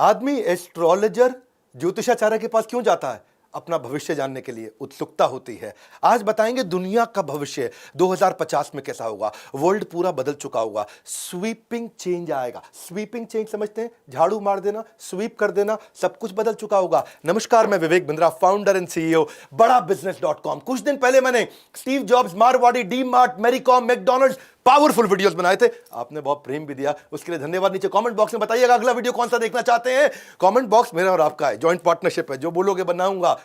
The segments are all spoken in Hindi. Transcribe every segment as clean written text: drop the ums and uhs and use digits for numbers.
आदमी एस्ट्रोलॉजर ज्योतिषाचार्य के पास क्यों जाता है? अपना भविष्य जानने के लिए उत्सुकता होती है। आज बताएंगे दुनिया का भविष्य 2050 में कैसा होगा। वर्ल्ड पूरा बदल चुका होगा, स्वीपिंग चेंज आएगा। स्वीपिंग चेंज समझते हैं? झाड़ू मार देना, स्वीप कर देना, सब कुछ बदल चुका होगा। नमस्कार, मैं Vivek Bindra, founder and CEO बड़ा बिजनेस.com। कुछ दिन पहले मैंने Steve jobs, Marwari, D mart, Mary Kom, McDonald's powerful videos बनाए थे। आपने बहुत प्रेम भी दिया, उसके लिए धन्यवाद। नीचे कमेंट बॉक्स में बताइएगा अगला वीडियो कौन सा देखना चाहते हैं। कमेंट बॉक्स मेरा और आपका है, जॉइंट पार्टनरशिप है। जो बोलोगे बनाऊंगा।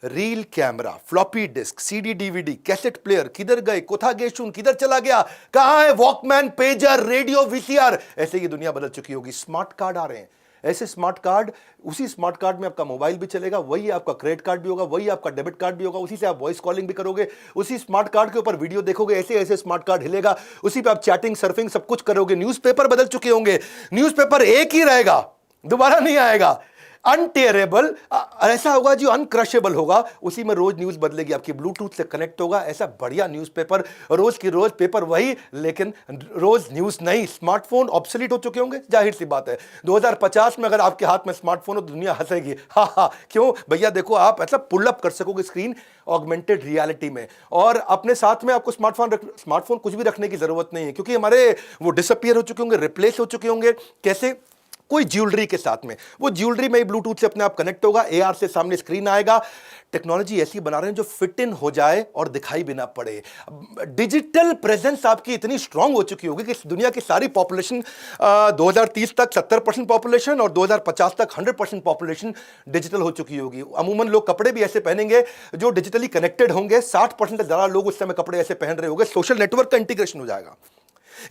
Reel camera, floppy disk, CD DVD, cassette player, किधर गए, कोथा गेशुन, किधर चला गया, कहां है वॉकमैन, पेजर, रेडियो, वीसीआर। ऐसे ये दुनिया बदल चुकी होगी। स्मार्ट कार्ड आ रहे हैं, ऐसे स्मार्ट कार्ड, उसी स्मार्ट कार्ड में आपका मोबाइल भी चलेगा, वही आपका क्रेडिट कार्ड भी होगा, वही आपका डेबिट कार्ड भी होगा, उसी से आप वॉइस कॉलिंग भी करोगे, उसी स्मार्ट कार्ड के ऊपर वीडियो देखोगे, ऐसे ऐसे स्मार्ट कार्ड हिलेगा, उसी पे आप चैटिंग, सर्फिंग सब कुछ करोगे। न्यूज़पेपर बदल चुके होंगे, न्यूज़पेपर एक ही रहेगा, दोबारा नहीं आएगा। अनटेयरेबल ऐसा होगा जो अनक्रशेबल होगा, उसी में रोज न्यूज बदलेगी, आपकी ब्लूटूथ से कनेक्ट होगा। ऐसा बढ़िया न्यूज़पेपर, रोज की रोज पेपर वही, लेकिन रोज न्यूज नहीं। स्मार्टफोन ऑब्सोलीट हो चुके होंगे, जाहिर सी बात है। 2050 में अगर आपके हाथ में स्मार्टफोन हो तो दुनिया हंसेगी। हा, क्यों भैया? देखो, आप ऐसा पुल अप कर सकोगे स्क्रीन ऑगमेंटेड रियलिटी में, और अपने साथ में आपको स्मार्टफोन कुछ भी रखने की जरूरत नहीं है, क्योंकि हमारे वो डिसअपियर हो चुके होंगे, रिप्लेस हो चुके होंगे। कैसे? कोई ज्वेलरी के साथ में, वो ज्वेलरी में ब्लूटूथ से अपने आप कनेक्ट होगा, एआर से सामने स्क्रीन आएगा। टेक्नोलॉजी ऐसी बना रहे हैं जो फिट इन हो जाए और दिखाई भी ना पड़े। डिजिटल प्रेजेंस आपकी इतनी स्ट्रांग हो चुकी होगी कि दुनिया की सारी पॉपुलेशन 2030 तक 70% पॉपुलेशन और 2050 तक 100% पॉपुलेशन डिजिटल हो चुकी होगी। अमूमन लोग कपड़े भी ऐसे पहनेंगे जो डिजिटली कनेक्टेड होंगे। 60% से ज्यादा लोग उस समय कपड़े ऐसे पहन रहे होंगे। सोशल नेटवर्क का इंटीग्रेशन हो जाएगा,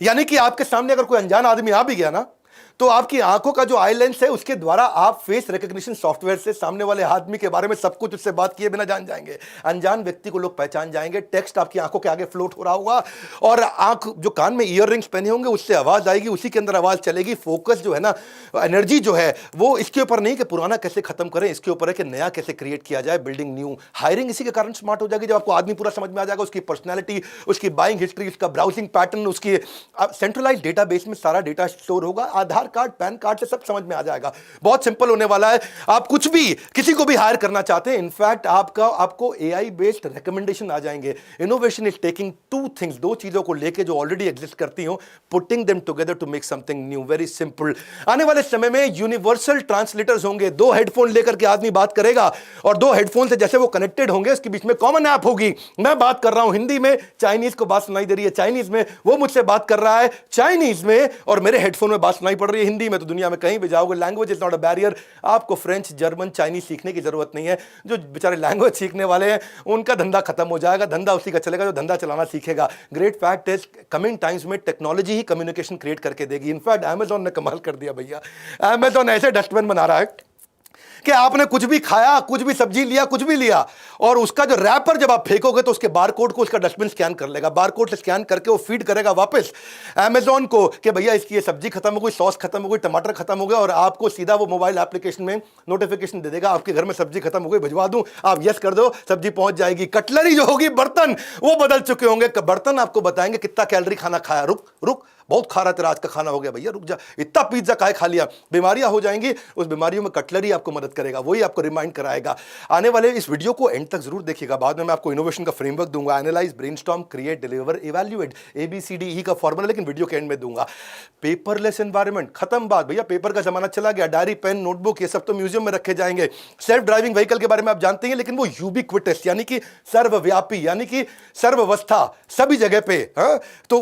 यानी कि आपके सामने अगर कोई अनजान आदमी आ भी गया ना, तो आपकी आंखों का जो आई लेंस है उसके द्वारा आप फेस रिकॉग्निशन सॉफ्टवेयर से सामने वाले आदमी के बारे में सब कुछ उससे बात किए बिना जान जाएंगे। अनजान व्यक्ति को लोग पहचान जाएंगे। टेक्स्ट आपकी आंखों के आगे फ्लोट हो रहा होगा, और आंख जो कान में ईयर रिंग्स पहने होंगे उससे आवाज आएगी, उसी के अंदर आवाज चलेगी। फोकस जो है ना, एनर्जी जो है, वो इसके ऊपर नहीं कि पुराना कैसे खत्म करें, इसके ऊपर है कि नया कैसे क्रिएट किया जाए, बिल्डिंग न्यू। हायरिंग इसी के कारण स्मार्ट हो जाएगी जब आपको आदमी पूरा समझ में आ जाएगा, उसकी पर्सनैलिटी, उसकी बाइंग हिस्ट्री, उसका ब्राउजिंग पैटर्न, उसकी सेंट्रलाइज डेटाबेस में सारा डेटा स्टोर होगा। आधार कार्ड, पैन कार्ड से सब समझ में आ जाएगा। बहुत सिंपल होने वाला है। आप कुछ भी, किसी को भी हायर करना चाहते हैं, इनफैक्ट आपको एआई बेस्ड रिकमेंडेशन आ जाएंगे। Innovation is taking two things, दो चीजों को लेके जो ऑलरेडी एग्जिस्ट करती हो, putting them together to make something new. Very simple. आने वाले समय में यूनिवर्सल ट्रांसलेटर्स होंगे। दो हेडफोन लेकर के आदमी बात करेगा, और दो हेडफोन से जैसे वो कनेक्टेड होंगे, उसके बीच में कॉमन ऐप होगी। मैं बात कर रहा हूं हिंदी में, चाइनीज को बात सुनाई दे रही है चाइनीज में, वो मुझसे बात कर रहा है चाइनीज में, और मेरे हेडफोन में बात सुनाई पड़ रही है हिंदी में। तो दुनिया में कहीं भी जाओगे, language is not a barrier. आपको फ्रेंच, जर्मन, चाइनीज सीखने की जरूरत नहीं है। जो बेचारे लैंग्वेज सीखने वाले हैं उनका धंधा खत्म हो जाएगा, धंधा उसी का चलेगा जो धंधा चलाना सीखेगा। Great fact is, coming times में टेक्नोलॉजी ही कम्युनिकेशन क्रिएट करके देगी। इनफैक्ट अमेजॉन ने कमाल कर दिया भैया। अमेजॉन ऐसे डस्टबिन बना रहा है कि आपने कुछ भी खाया, कुछ भी सब्जी लिया, कुछ भी लिया, और उसका जो रैपर जब आप फेंकोगे तो उसके बारकोड को उसका डस्टबिन स्कैन कर लेगा। बारकोड से स्कैन करके वो फीड करेगा वापस अमेजॉन को कि भैया इसकी ये सब्जी खत्म हो गई, सॉस खत्म हो गई, टमाटर खत्म हो गया, और आपको सीधा वो मोबाइल एप्लीकेशन में नोटिफिकेशन दे देगा, आपके घर में सब्जी खत्म हो गई, भिजवा दूं, आप यस कर दो, सब्जी पहुंच जाएगी। कटलरी जो होगी, बर्तन, वो बदल चुके होंगे। बर्तन आपको बताएंगे कितना कैलोरी खाना खाया। रुक, बहुत खा रहा तेरा आज का खाना हो गया भैया, रुक जा, इतना पिज्जा काहे खा लिया। बीमारियां हो जाएंगी, उस बीमारियों में कटलरी आपको मदद करेगा, वही आपको रिमाइंड कराएगा। आने वाले इस वीडियो को एंड तक जरूर देखिएगा, बाद में मैं आपको इनोवेशन का फ्रेमवर्क दूंगा। Analyse, brainstorm, create, deliver, evaluate, ABCDE का फॉर्मूला, लेकिन वीडियो के एंड में दूंगा। पेपरलेस एनवायरनमेंट, खत्म बात भैया, पेपर का जमाना चला गया। डायरी, पेन, नोटबुक, ये सब तो म्यूजियम में रखे जाएंगे। सेल्फ ड्राइविंग व्हीकल के बारे में आप जानते हैं, लेकिन वो यूबिक्विटस, यानी कि सर्वव्यापी, यानी कि सर्वावस्था, सभी जगह पे। तो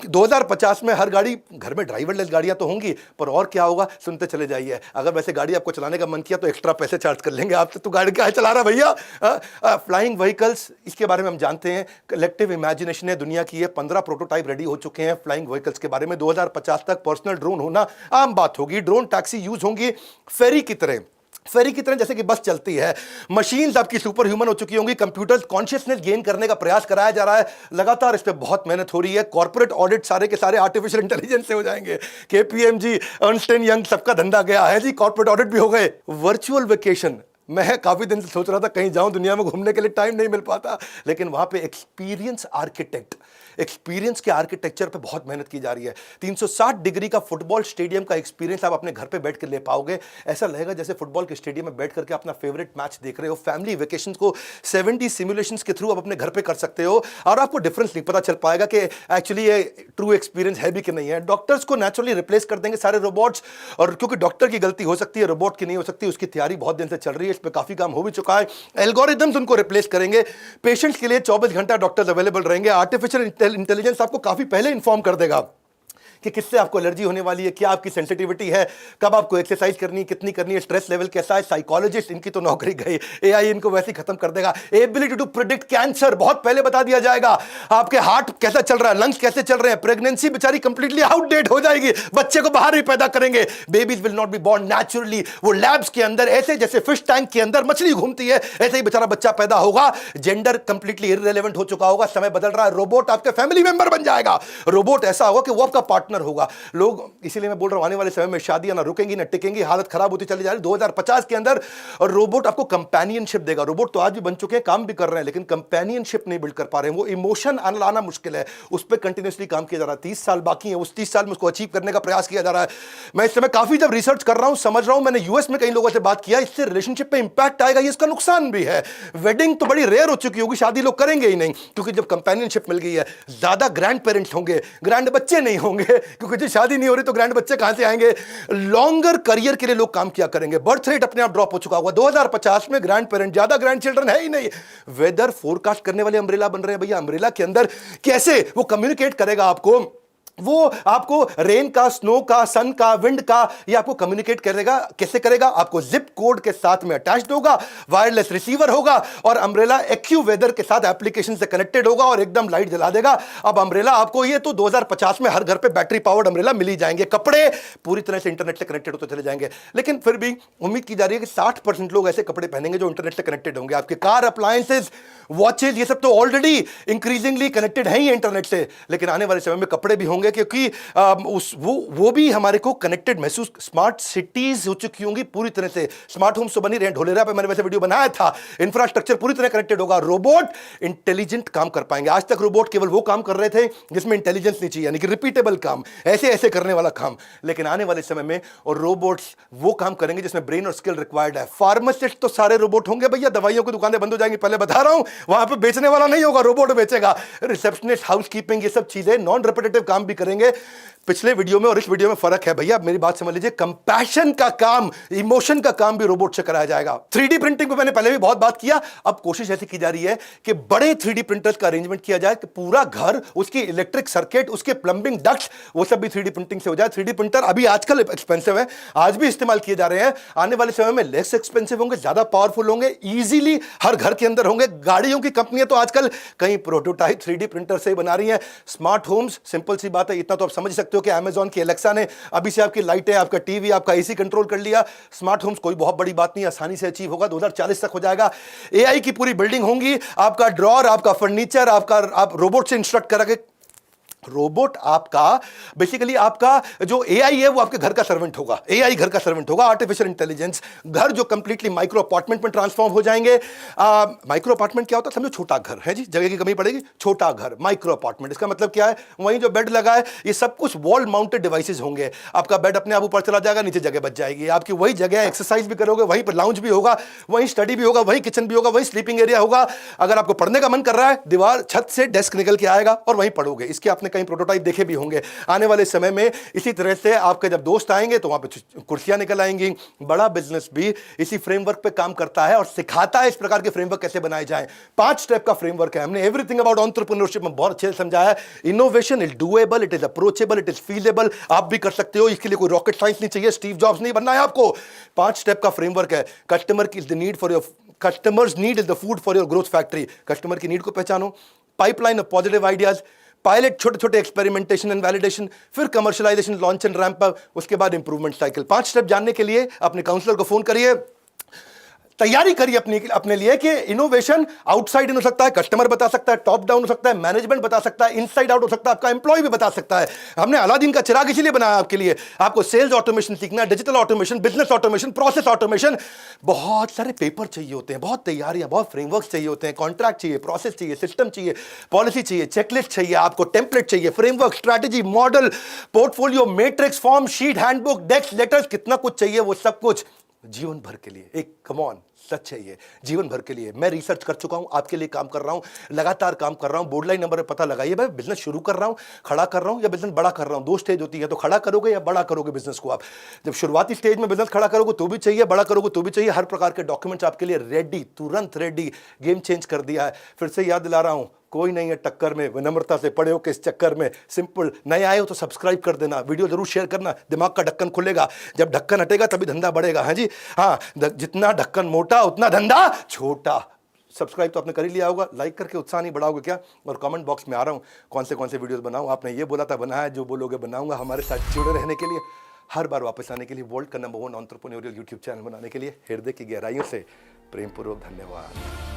2050 में हर गाड़ी, घर में ड्राइवरलेस गाड़ियां तो होंगी, पर और क्या होगा सुनते चले जाइए। अगर वैसे गाड़ी आपको चलाने का मन किया तो एक्स्ट्रा पैसे चार्ज कर लेंगे आपसे, तो गाड़ी क्या चला रहा भैया। फ्लाइंग व्हीकल्स, इसके बारे में हम जानते हैं, कलेक्टिव इमेजिनेशन है दुनिया की। ये 15 प्रोटोटाइप रेडी हो चुके हैं फ्लाइंग व्हीकल्स के बारे में। 2050 तक पर्सनल ड्रोन होना आम बात होगी। ड्रोन टैक्सी यूज होंगी फेरी की तरह, जैसे कि बस चलती है। मशीन्स आपकी सुपर ह्यूमन हो चुकी होंगी। कंप्यूटर्स कॉन्शियसनेस गेन करने का प्रयास कराया जा रहा है लगातार, इस पे बहुत मेहनत हो रही है। कॉर्पोरेट ऑडिट सारे के सारे आर्टिफिशियल इंटेलिजेंस से हो जाएंगे। KPMG, अर्नस्ट एंड यंग, सबका धंधा गया है जी, कॉर्पोरेट ऑडिट भी हो गए। वर्चुअल वेकेशन, मैं काफी दिन से सोच रहा था कहीं जाऊं दुनिया में घूमने के लिए, टाइम नहीं मिल पाता, लेकिन वहां पे एक्सपीरियंस के आर्किटेक्चर पे बहुत मेहनत की जा रही है। 360 डिग्री का फुटबॉल स्टेडियम का एक्सपीरियंस आप अपने घर पे बैठ कर ले पाओगे। ऐसा लगेगा जैसे फुटबॉल के स्टेडियम में बैठ करके अपना फेवरेट मैच देख रहे हो। फैमिली वेकेशन को 70 सिमुलेशंस के थ्रू आप अपने घर पे कर सकते हो और आपको डिफरेंस नहीं पता चल पाएगा कि एक्चुअली ये ट्रू एक्सपीरियंस है भी कि नहीं है। डॉक्टर्स को नेचुरली रिप्लेस कर देंगे सारे रोबोट्स, और क्योंकि डॉक्टर की गलती हो सकती है, रोबोट की नहीं हो सकती, उसकी तैयारी बहुत दिन से चल रही है, इस पर काफी काम हो भी चुका है। एल्गोरिदम्स उनको रिप्लेस करेंगे। पेशेंट्स के लिए 24 घंटा डॉक्टर्स अवेलेबल रहेंगे। आर्टिफिशियल इंटेलिजेंस आपको काफी पहले इंफॉर्म कर देगा कि किससे आपको एलर्जी होने वाली है, क्या आपकी सेंसिटिविटी है, कब आपको एक्सरसाइज करनी है, कितनी करनी है, स्ट्रेस लेवल कैसा है। साइकोलॉजिस्ट, इनकी तो नौकरी गई, एआई इनको वैसे ही खत्म कर देगा। एबिलिटी टू प्रिडिक्ट कैंसर बहुत पहले बता दिया जाएगा। आपके हार्ट कैसा चल रहा है, लंग्स कैसे चल रहे हैं। प्रेगनेंसी बेचारी कंप्लीटली आउटडेट हो जाएगी, बच्चे को बाहर ही पैदा करेंगे। Babies will not be born naturally, वो लैब्स के अंदर ऐसे जैसे फिश टैंक के अंदर मछली घूमती है, ऐसे ही बेचारा बच्चा पैदा होगा। जेंडर कंप्लीटली इररिलेवेंट हो चुका होगा, समय बदल रहा है। रोबोट आपके फैमिली मेंबर बन जाएगा। रोबोट ऐसा होगा कि वो आपका पार्टनर होगा। लोग, इसीलिए मैं बोल रहा हूं आने वाले समय में शादियां ना रुकेंगी ना टिकेंगी, हालत खराब होती चली जा रही है। 2050 के अंदर और रोबोट आपको कंपेनियनशिप देगा। रोबोट तो आज भी बन चुके हैं, काम भी कर रहे हैं, लेकिन कंपेनियनशिप नहीं बिल्ड कर पा रहे हैं। वो इमोशन लाना मुश्किल है, उस पर कंटिन्यूसली काम किया जा रहा है। 30 साल बाकी है, उस 30 साल में उसको अचीव करने का प्रयास किया जा रहा है। मैं इस समय काफी जब रिसर्च कर रहा हूं, समझ रहा हूं, मैंने यूएस में कई लोगों से बात किया, इससे रिलेशनशिप पे इंपैक्ट आएगा, ये इसका नुकसान भी है। वेडिंग तो बड़ी रेयर हो चुकी होगी, शादी लोग करेंगे ही नहीं, क्योंकि जब कंपेनियनशिप मिल गई है, ज्यादा ग्रैंड पेरेंट्स होंगे, ग्रैंड बच्चे नहीं होंगे, क्योंकि जो शादी नहीं हो रही तो ग्रैंड बच्चे कहां से आएंगे। लॉन्गर करियर के लिए लोग काम किया करेंगे। बर्थ रेट अपने आप ड्रॉप हो चुका होगा। 2050 में ग्रैंड पेरेंट, ज्यादा ग्रैंड चिल्ड्रन है ही नहीं। वेदर फोरकास्ट करने वाले अम्ब्रेला बन रहे हैं भैया। अम्ब्रेला के अंदर कैसे वो कम्युनिकेट करेगा आपको, वो आपको रेन का, स्नो का, सन का, विंड का, ये आपको कम्युनिकेट करेगा। कैसे करेगा? आपको जिप कोड के साथ में अटैच्ड होगा, वायरलेस रिसीवर होगा, और अम्ब्रेला एक्यू वेदर के साथ एप्लीकेशन से कनेक्टेड होगा और एकदम लाइट जला देगा। अब अम्ब्रेला आपको, ये तो 2050 में हर घर पे बैटरी पावर्ड अम्ब्रेला मिल ही जाएंगे। कपड़े पूरी तरह से इंटरनेट से कनेक्टेड होते चले जाएंगे, लेकिन फिर भी उम्मीद की जा रही है कि 60% लोग ऐसे कपड़े पहनेंगे जो इंटरनेट से कनेक्टेड होंगे। आपके कार अप्लायंसेज, वॉचेज, ये सब तो ऑलरेडी इंक्रीजिंगली कनेक्टेड है ही इंटरनेट से, लेकिन आने वाले समय में कपड़े भी होंगे, क्योंकि वो भी हमारे को कनेक्टेड महसूस। स्मार्ट सिटीज हो चुकी होंगी पूरी तरह से। स्मार्ट होम्स तो बनी रहे, ढोलेरा पे मैंने वैसे वीडियो बनाया था। इंफ्रास्ट्रक्चर पूरी तरह कनेक्टेड होगा। रोबोट इंटेलिजेंट काम कर पाएंगे। आज तक रोबोट केवल वो काम कर रहे थे जिसमें इंटेलिजेंस नहीं चाहिए, यानी कि रिपीटेबल काम, ऐसे ऐसे करने वाला काम। लेकिन आने वाले समय में और रोबोट्स वो काम करेंगे जिसमें ब्रेन और स्किल रिक्वायर्ड है। फार्मासिस्ट तो सारे रोबोट होंगे भैया, दवाइयों की दुकानें बंद हो जाएंगी, पहले बता रहा हूं। वहां पे बेचने वाला नहीं होगा, रोबोट बेचेगा। रिसेप्शनिस्ट, हाउसकीपिंग, ये सब चीजें नॉन रिपीटेटिव काम भी करेंगे। पिछले वीडियो में और इस वीडियो में फर्क है भैया, मेरी बात समझ लीजिए। कंपैशन का काम, इमोशन का काम भी रोबोट से कराया जाएगा। 3D प्रिंटिंग पे मैंने पहले भी बहुत बात किया। अब कोशिश ऐसी की जा रही है कि बड़े 3D प्रिंटर्स का अरेंजमेंट किया जाए कि पूरा घर, उसकी इलेक्ट्रिक सर्किट, उसके प्लंबिंग डक्ट्स, वो सब भी 3D प्रिंटिंग से हो जाए। 3D प्रिंटर अभी आजकल एक्सपेंसिव है, आज भी इस्तेमाल किए जा रहे हैं। आने वाले समय में लेस एक्सपेंसिव होंगे, ज्यादा पावरफुल होंगे, इजीली हर घर के अंदर होंगे। गाड़ियों की कंपनियां तो आजकल कई प्रोटोटाइप 3D प्रिंटर से ही बना रही हैं। स्मार्ट होम्स, सिंपल सी बात है, इतना तो आप समझ सकते हो कि अमेजॉन की एलेक्सा ने अभी से आपकी लाइटें, आपका टीवी, आपका एसी कंट्रोल कर लिया। स्मार्ट होम्स कोई बहुत बड़ी बात नहीं, आसानी से अचीव होगा। 2040 तक हो जाएगा। एआई की पूरी बिल्डिंग होंगी, आपका ड्रॉर, आपका फर्नीचर, आप रोबोट से इंस्ट्रक्ट करा के। रोबोट आपका बेसिकली, आपका जो एआई है वो आपके घर का सर्वेंट होगा। एआई घर का सर्वेंट होगा, आर्टिफिशियल इंटेलिजेंस। घर जो कंप्लीटली माइक्रो अपार्टमेंट में ट्रांसफॉर्म हो जाएंगे। माइक्रो अपार्टमेंट क्या होता है? समझो छोटा घर है जी, जगह की कमी पड़ेगी, छोटा घर, माइक्रो अपार्टमेंट। इसका मतलब क्या है? वहीं जो बेड लगा है, ये सब कुछ वॉल माउंटेड डिवाइसेस होंगे। आपका बेड अपने आप ऊपर चला जाएगा, नीचे जगह बच जाएगी। आपकी वही जगह, एक्सरसाइज भी करोगे, वहीं पर लाउंज भी होगा, वहीं स्टडी भी होगा, वहीं किचन भी होगा, वहीं स्लीपिंग एरिया होगा। अगर आपको पढ़ने का मन कर रहा है, दीवार, छत से डेस्क निकल के आएगा और वहीं पढ़ोगे। इसके आपने कई प्रोटोटाइप देखे भी होंगे। आने वाले समय में इसी तरह से आपके जब दोस्त आएंगे तो वहां पे कुर्सियां निकल आएंगी। बड़ा बिजनेस भी इसी फ्रेमवर्क पे काम करता है और सिखाता है इस प्रकार के फ्रेमवर्क कैसे बनाए जाएं। 5 स्टेप का फ्रेमवर्क है। हमने एवरीथिंग अबाउट एंटरप्रेन्योरशिप में बहुत अच्छे से समझाया है। Innovation is doable, it is approachable, it is feasible. आप भी कर सकते हो, इसके लिए कोई रॉकेट साइंस नहीं चाहिए, स्टीव जॉब्स नहीं बनना है आपको। 5 स्टेप का फ्रेमवर्क है। कस्टमर की need for your customers need is the food for your growth factory. Customer की नीड को पहचानो, pipeline of positive ideas, pilot, छोटे छोटे एक्सपेरिमेंटेशन एंड वैलिडेशन, फिर commercialisation, launch and ramp up, उसके बाद इंप्रूवमेंट साइकिल। 5 स्टेप जानने के लिए अपने काउंसलर को फोन करिए। तैयारी करिए अपने लिए कि इनोवेशन आउटसाइड इन हो सकता है, कस्टमर बता सकता है, टॉप डाउन हो सकता है, मैनेजमेंट बता सकता है, इनसाइड आउट हो सकता है, आपका एम्प्लॉय भी बता सकता है। हमने अलादीन का चिराग इसीलिए बनाया आपके लिए। आपको सेल्स ऑटोमेशन सीखना है, digital automation, business automation, process automation. बहुत सारे पेपर चाहिए होते हैं, बहुत तैयारियां, बहुत फ्रेमवर्क चाहिए होते हैं, कॉन्ट्रैक्ट चाहिए, प्रोसेस चाहिए, सिस्टम चाहिए, पॉलिसी चाहिए, चेकलिस्ट चाहिए, आपको टेम्पलेट चाहिए, framework, strategy, model, portfolio, matrix, form, sheet, handbook, desk, letters, कितना कुछ चाहिए। वो सब कुछ जीवन भर के लिए, एक कम ऑन सच है ये, जीवन भर के लिए। मैं रिसर्च कर चुका हूं, आपके लिए काम कर रहा हूं, लगातार काम कर रहा हूं। बोर्ड लाइन नंबर पे पता लगाइए भाई, बिजनेस शुरू कर रहा हूं, खड़ा कर रहा हूं या बिजनेस बड़ा कर रहा हूं। दो स्टेज होती है, तो खड़ा करोगे या बड़ा करोगे बिजनेस को। आप जब शुरुआती स्टेज में बिजनेस खड़ा करोगे तो भी चाहिए, बड़ा करोगे तो भी चाहिए। हर प्रकार के डॉक्यूमेंट्स आपके लिए रेडी, तुरंत रेडी। गेम चेंज कर दिया है। फिर से याद दिला रहा हूं, कोई नहीं है टक्कर में, विनम्रता से पड़े हो किस चक्कर में। सिंपल, नए आए हो तो सब्सक्राइब कर देना, वीडियो जरूर शेयर करना, दिमाग का ढक्कन खुलेगा। जब ढक्कन हटेगा तभी धंधा बढ़ेगा। हाँ जी, हाँ, जितना ढक्कन मोटा उतना धंधा छोटा। सब्सक्राइब तो आपने कर ही लिया होगा, लाइक करके उत्साह नहीं बढ़ाओगे क्या? और कमेंट बॉक्स में आ रहा हूँ कौन से वीडियोस बनाऊँ। आपने ये बोला था बनाया, जो बोलोगे बनाऊंगा। हमारे साथ जुड़े रहने के लिए, हर बार वापस आने के लिए, वर्ल्ड का नंबर 1 एंटरप्रेन्योरियल यूट्यूब चैनल बनाने के लिए हृदय की गहराइयों से प्रेमपूर्वक धन्यवाद।